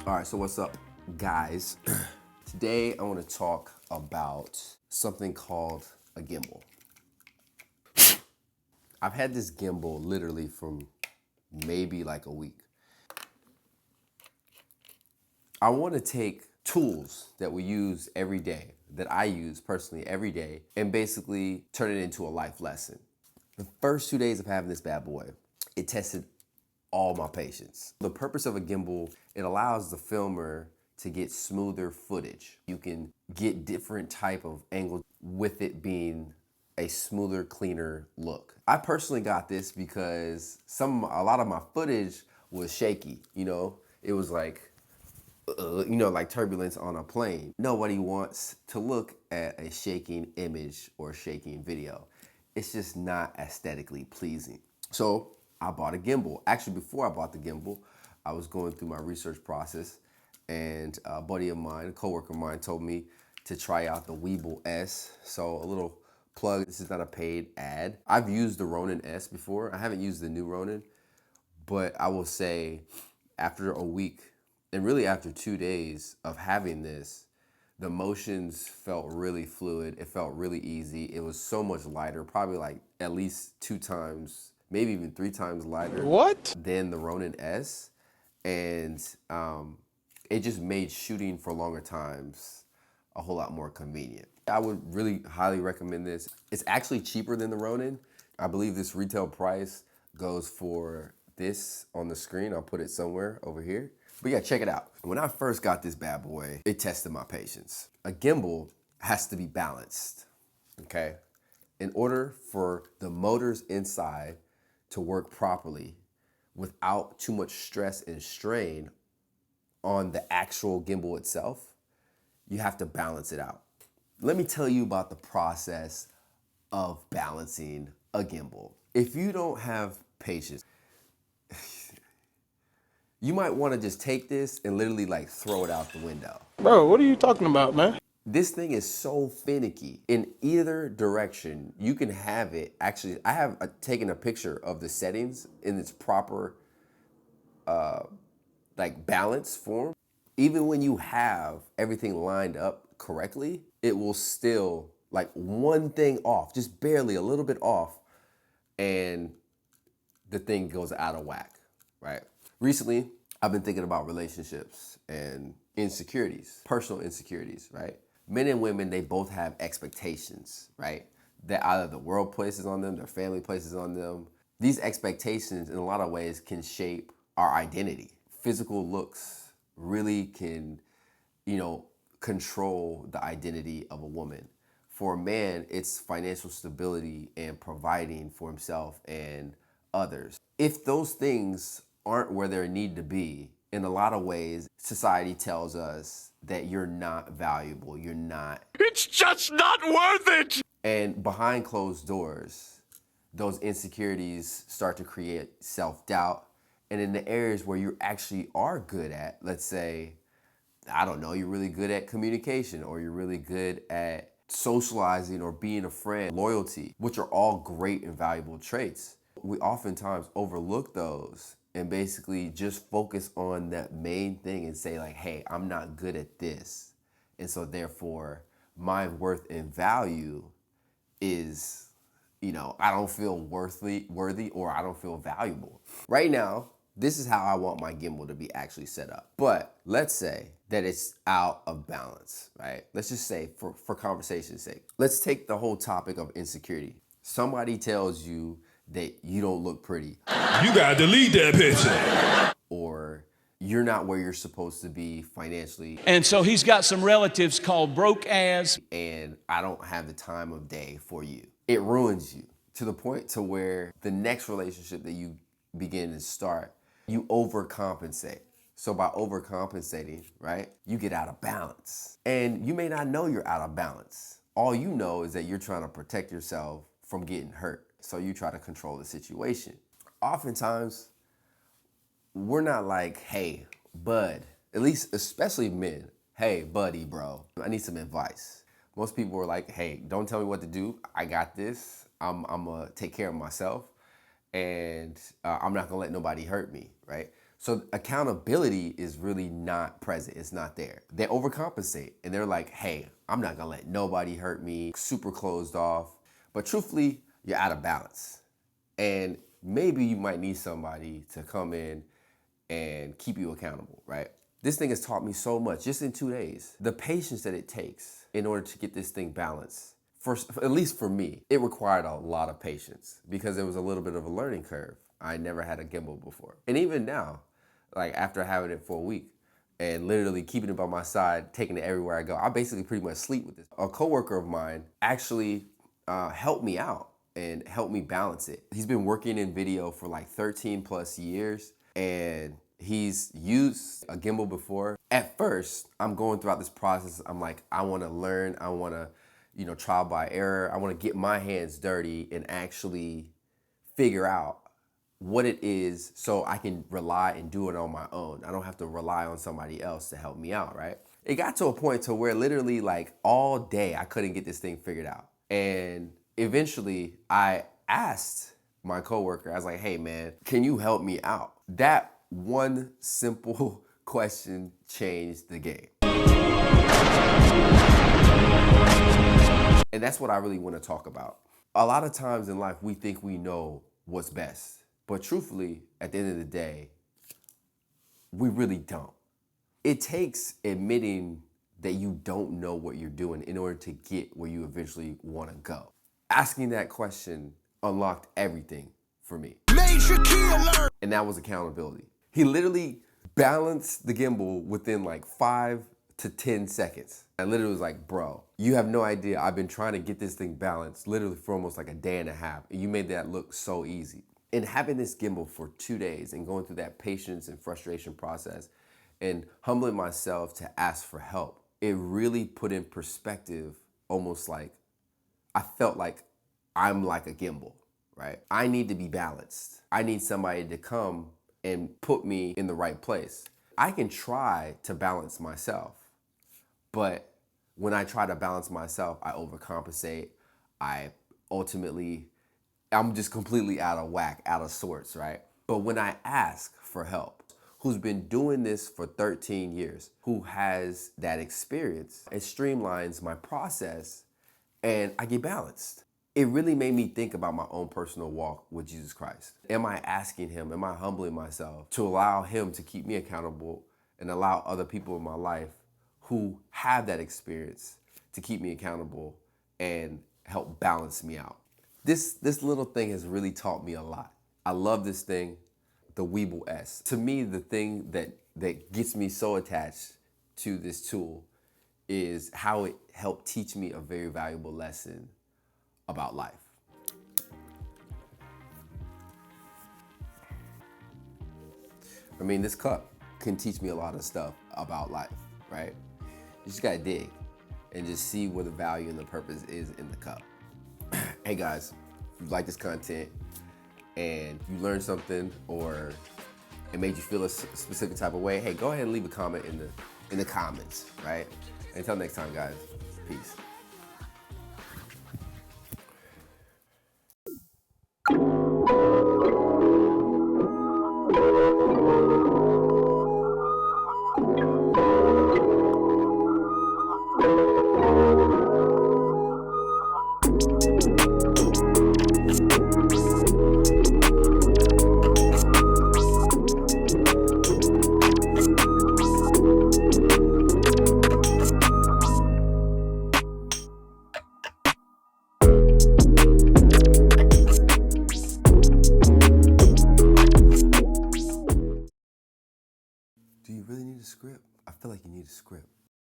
All right, so what's up, guys? Today I want to talk about something called a gimbal. I've had this gimbal literally from maybe like a week. I want to take tools that we use every day, that I use personally every day, and basically turn it into a life lesson. The first 2 days of having this bad boy, it tested all my patience. The purpose of a gimbal, it allows the filmer to get smoother footage. You can get different type of angles with it being a smoother, cleaner look. I personally got this because a lot of my footage was shaky. It was like, like turbulence on a plane. Nobody wants to look at a shaking image or shaking video. It's just not aesthetically pleasing. So I bought a gimbal. Actually, before I bought the gimbal, I was going through my research process, and a buddy of mine, a coworker of mine, told me to try out the Weebill-S. So a little plug, this is not a paid ad. I've used the Ronin S before. I haven't used the new Ronin, but I will say after a week, and really after 2 days of having this, the motions felt really fluid. It felt really easy. It was so much lighter, probably like at least 2 times, maybe even 3 times lighter than the Ronin S. And it just made shooting for longer times a whole lot more convenient. I would really highly recommend this. It's actually cheaper than the Ronin. I believe this retail price goes for this on the screen. I'll put it somewhere over here. But yeah, check it out. When I first got this bad boy, it tested my patience. A gimbal has to be balanced, okay? In order for the motors inside to work properly without too much stress and strain on the actual gimbal itself, you have to balance it out. Let me tell you about the process of balancing a gimbal. If you don't have patience, you might want to just take this and literally like throw it out the window. Bro, what are you talking about, man? This thing is so finicky. In either direction, you can have it. Actually, I have taken a picture of the settings in its proper like balance form. Even when you have everything lined up correctly, it will still like one thing off, just barely a little bit off, and the thing goes out of whack, right? Recently, I've been thinking about relationships and insecurities, personal insecurities, right? Men and women, they both have expectations, right? That either the world places on them, their family places on them. These expectations, in a lot of ways, can shape our identity. Physical looks really can, control the identity of a woman. For a man, it's financial stability and providing for himself and others. If those things aren't where they need to be, in a lot of ways, society tells us that you're not valuable, you're not. It's just not worth it! And behind closed doors, those insecurities start to create self-doubt. And in the areas where you actually are good at, let's say, I don't know, you're really good at communication, or you're really good at socializing or being a friend, loyalty, which are all great and valuable traits. We oftentimes overlook those and basically just focus on that main thing and say like, hey, I'm not good at this. And so therefore my worth and value is, I don't feel worthy or I don't feel valuable. Right now, this is how I want my gimbal to be actually set up. But let's say that it's out of balance, right? Let's just say for conversation's sake, let's take the whole topic of insecurity. Somebody tells you that you don't look pretty. You gotta delete that picture. Or you're not where you're supposed to be financially. And so he's got some relatives called broke ass. And I don't have the time of day for you. It ruins you to the point to where the next relationship that you begin to start, you overcompensate. So by overcompensating, right, you get out of balance. And you may not know you're out of balance. All you know is that you're trying to protect yourself from getting hurt. So you try to control the situation. Oftentimes, we're not like, hey, bud, at least especially men, hey, buddy, bro, I need some advice. Most people are like, hey, don't tell me what to do. I got this. I'm gonna take care of myself, and I'm not gonna let nobody hurt me, right? So accountability is really not present. It's not there. They overcompensate and they're like, hey, I'm not gonna let nobody hurt me, super closed off. But truthfully, you're out of balance. And maybe you might need somebody to come in and keep you accountable, right? This thing has taught me so much just in 2 days. The patience that it takes in order to get this thing balanced, at least for me, it required a lot of patience because there was a little bit of a learning curve. I never had a gimbal before. And even now, like after having it for a week and literally keeping it by my side, taking it everywhere I go, I basically pretty much sleep with this. A coworker of mine actually helped me out and helped me balance it. He's been working in video for like 13 plus years and he's used a gimbal before. At first, I'm going throughout this process. I'm like, I wanna learn, I wanna, trial by error. I wanna get my hands dirty and actually figure out what it is so I can rely and do it on my own. I don't have to rely on somebody else to help me out, right? It got to a point to where literally like all day I couldn't get this thing figured out. And eventually I asked my coworker, I was like, hey man, can you help me out? That one simple question changed the game. And that's what I really want to talk about. A lot of times in life, we think we know what's best. But truthfully, at the end of the day, we really don't. It takes admitting that you don't know what you're doing in order to get where you eventually want to go. Asking that question unlocked everything for me. Major key alert! And that was accountability. He literally balanced the gimbal within like 5 to 10 seconds. I literally was like, bro, you have no idea. I've been trying to get this thing balanced literally for almost like a day and a half. And you made that look so easy. And having this gimbal for 2 days and going through that patience and frustration process and humbling myself to ask for help, it really put in perspective almost like I felt like I'm like a gimbal, right? I need to be balanced. I need somebody to come and put me in the right place. I can try to balance myself, but when I try to balance myself, I overcompensate. I'm just completely out of whack, out of sorts, right? But when I ask for help, who's been doing this for 13 years, who has that experience, it streamlines my process and I get balanced. It really made me think about my own personal walk with Jesus Christ. Am I asking him, am I humbling myself to allow him to keep me accountable and allow other people in my life who have that experience to keep me accountable and help balance me out? This little thing has really taught me a lot. I love this thing, the Weebill-S. To me, the thing that gets me so attached to this tool is how it helped teach me a very valuable lesson about life. I mean, this cup can teach me a lot of stuff about life, right? You just gotta dig and just see where the value and the purpose is in the cup. Hey guys, if you like this content and you learned something or it made you feel a specific type of way, hey, go ahead and leave a comment in the comments, right? Until next time, guys, peace. Do you really need a script? I feel like you need a script.